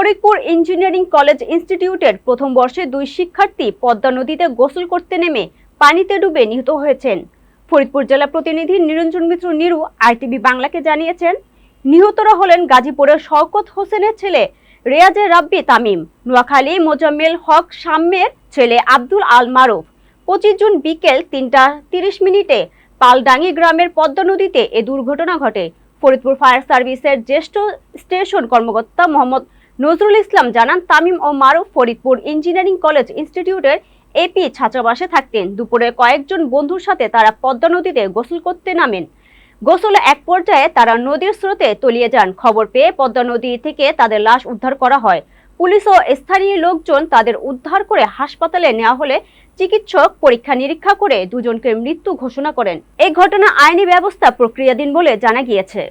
Faridpur engineering college ইনস্টিটিউটের প্রথম বর্ষে 2 শিক্ষার্থী পদ্মা নদীতে গোসল করতে নেমে পানিতে ডুবে নিহত হয়েছেন। ফরিদপুর জেলা প্রতিনিধি নিরঞ্জন মিত্র নিরু আইটিভি বাংলাকে জানিয়েছেন, নিহতরা হলেন গাজীপুরের শওকত হোসেনের ছেলে রেয়াজের রাব্বি তামিম, নোয়াখালী মোজাম্মেল হক সাম্যের ছেলে আব্দুল আল মারুফ। 25 জুন বিকেল 3টা 30 মিনিটে পালডাঙ্গি গ্রামের পদ্মা নদীতে এ দুর্ঘটনা ঘটে। ফরিদপুর ফায়ার সার্ভিসের জ্যেষ্ঠ স্টেশন কর্মকর্তা মোহাম্মদ নজরুল ইসলাম জানান, তামিম ও মারুফ ফরিদপুর ইঞ্জিনিয়ারিং কলেজ ইনস্টিটিউটের এপি ছাত্রাবাসে থাকতেন। দুপুরে কয়েকজন বন্ধুর সাথে তারা পদ্মা নদীতে গোসল করতে নামেন। গোসলে এক পর্যায়ে তারা নদীর স্রোতে তলিয়ে যান। খবর পেয়ে পদ্মা নদী থেকে তাদের লাশ উদ্ধার করা হয়। পুলিশ ও স্থানীয় লোকজন তাদের উদ্ধার করে হাসপাতালে নেওয়া হলে চিকিৎসক পরীক্ষা নিরীক্ষা করে দুজনকে মৃত্যু ঘোষণা করেন। এই ঘটনা আইনি ব্যবস্থা প্রক্রিয়াধীন বলে জানা গিয়েছে।